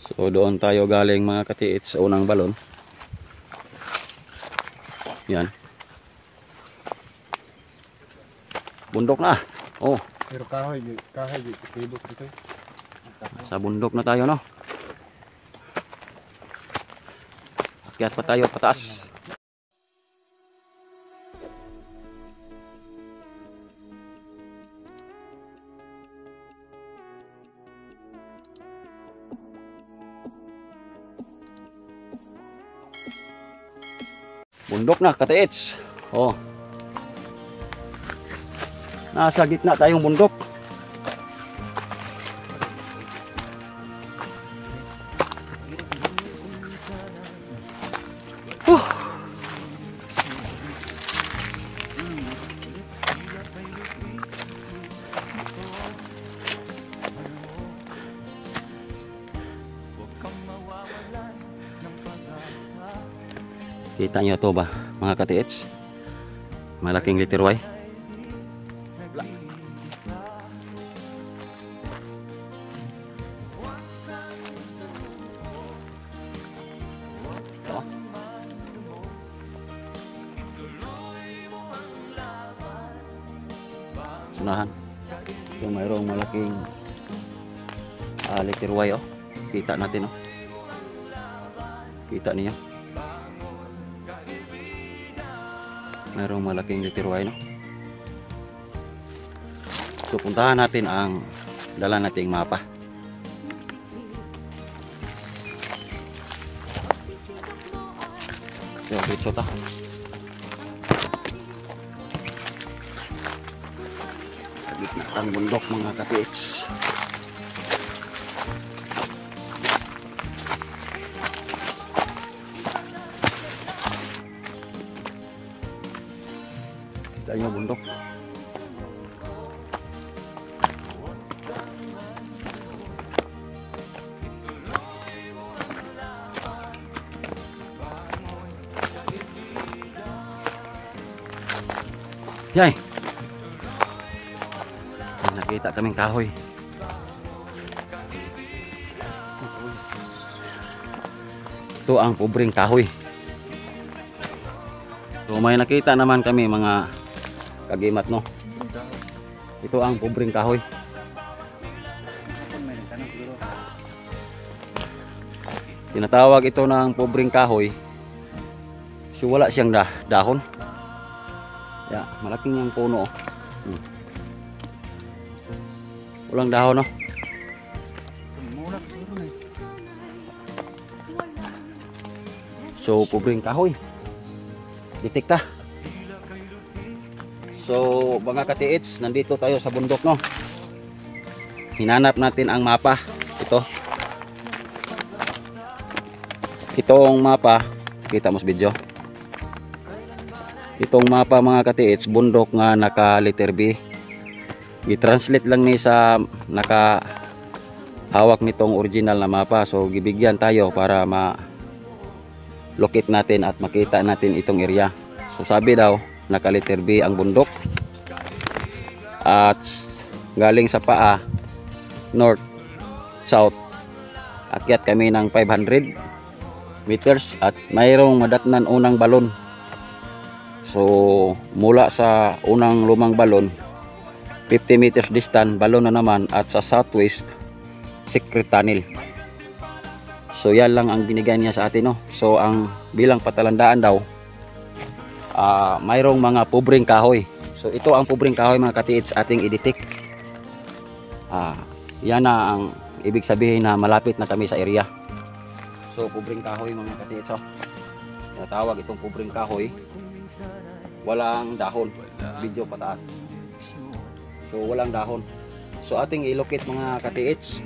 So doon tayo galing mga katiit sa unang balon. Yan. Bundok na. Oh. Pero kahoy tibok dito. Sa bundok na tayo, no? Akyat pa tayo pataas. Bundok na, katiits. Oh. Nasa gitna tayong bundok. Kita nyo ito ba mga katiits? Malaking letter Y. Ito. Sunahan. So mayroong malaking letter Y, oh. Kita natin, oh. Kita niyo. Mayroong malaking letter Y, no? So puntahan natin ang dala nating mapa. So dito ta. Sa gitna ng bundok mga katiits. Kita nyo bundok. Yay! Nakita kaming kahoy. Ito ang pobreng kahoy. So may nakita naman kami mga kagimat, no? Ito ang pobreng kahoy. Tinatawag ito ng pobreng kahoy. So wala siyang dahon. Ya, malaking yung puno. Walang dahon, no? So pobreng kahoy. Detekta. So mga katiits, nandito tayo sa bundok, no? Hinanap natin ang mapa. Itong mapa, kita mo sa video. Itong mapa mga katiits, bundok nga naka letter B. I-translate lang ni sa naka hawak nitong original na mapa. So gibigyan tayo para ma-locate natin at makita natin itong area. So sabi daw, naka letter B ang bundok. At galing sa paa, north, south. Akyat kami ng 500 meters at mayroong madatnan unang balon. So mula sa unang lumang balon, 50 meters distant balon na naman, at sa southwest secret tunnel. So yan lang ang binigay niya sa atin, no? So ang bilang patalandaan daw, mayroong mga pobreng kahoy. So ito ang pobreng kahoy mga katiits ating i-detect. Yan na ang ibig sabihin na malapit na kami sa area. So pobreng kahoy mga katiits, oh. Tinatawag itong pobreng kahoy. Walang dahon. Video pataas. So walang dahon. So ating ilocate mga katiits.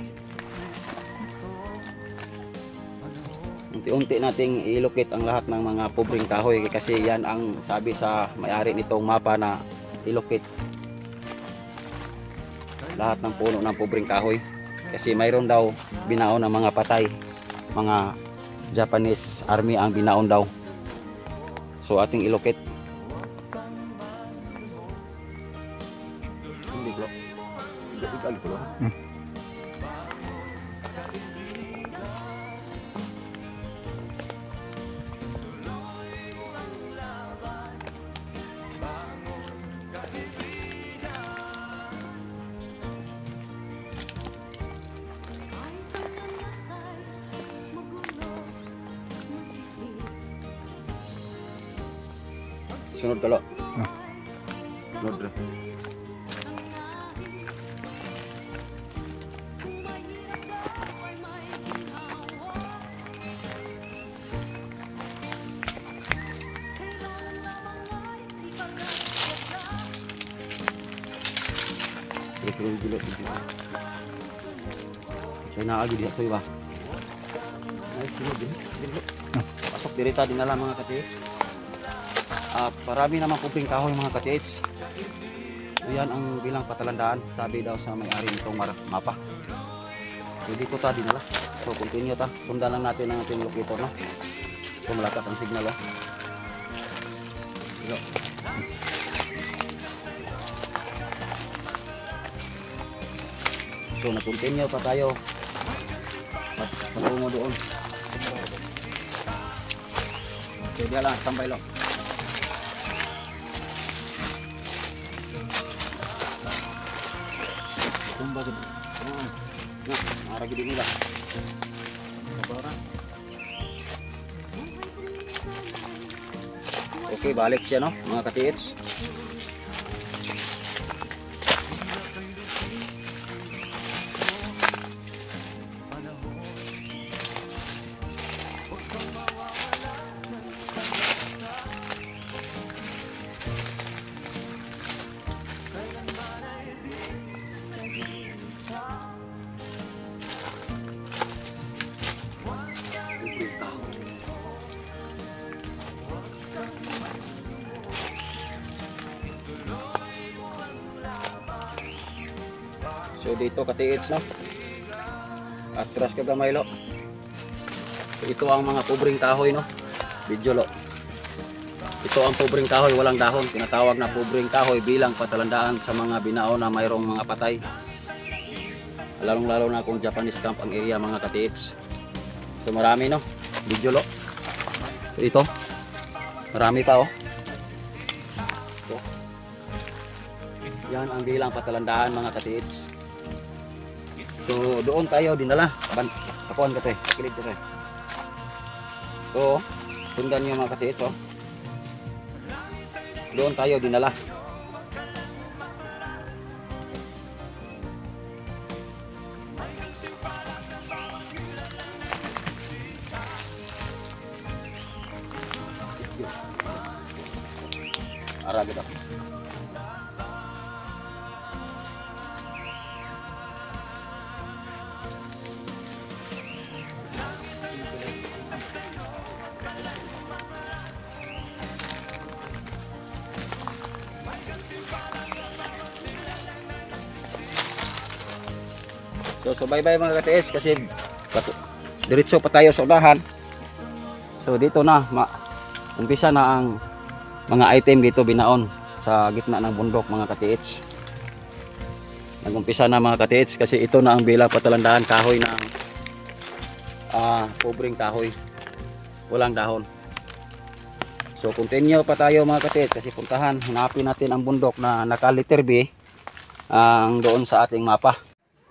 Unti-unti nating ilocate ang lahat ng mga pobreng kahoy, kasi yan ang sabi sa may-ari nitong mapa na ilocate lahat ng puno ng pobreng kahoy, kasi mayroon daw binaon ng mga patay, mga Japanese army ang binaon daw. So ating ilocate. Sunod ka lo. Ah. Sunod re. Sunod gilo. Kaya naagi dito ba? Ay, sunod din. Pasok dirita din na lang mga katiits. Parami naman kuping kahoy mga katiits. So, yan ang bilang patalandaan, sabi daw sa may-ari nitong mapa. So dito ta dinala. So continue ta. Sundan lang natin ang ating locator, no. So malakas ang signal, oh. Dito. So na-continue pa tayo. Patungo doon. So diyan lang, tambay lang. Tumba gid. Nah, ara gid nila. Okay, balik siya, no, mga katiits. So dito katiits, no, atras ka gamay lo. So, ito ang mga pobreng kahoy, no, video lo. Ito ang pobreng kahoy, walang dahon. Tinatawag na pobreng kahoy bilang patalandaan sa mga binao na mayroong mga patay, lalong lalo na kung Japanese camp ang area mga katiits. So marami, no, video lo. So, ito marami pa, oh. So, yan ang bilang patalandaan mga katiits. So doon tayo dinala. Kapuan ka te, kilid ka te. So sundan nyo mga katiits, oh. Doon tayo dinala. Ara gitu. So bye-bye mga katiis kasi diretso pa tayo sa unahan. So dito na umpisa na ang mga item dito binaon sa gitna ng bundok mga katiits. Nagumpisa na mga katiits kasi ito na ang bilang patalandaan kahoy na pobreng kahoy, walang dahon. So continue pa tayo mga katiits kasi puntahan, hanapin natin ang bundok na naka-letter B ang doon sa ating mapa.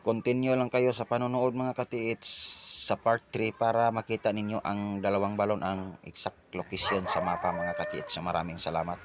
Continue lang kayo sa panonood mga katiits sa part 3 para makita ninyo ang dalawang balon ang exact location sa mapa mga katiits. So maraming salamat.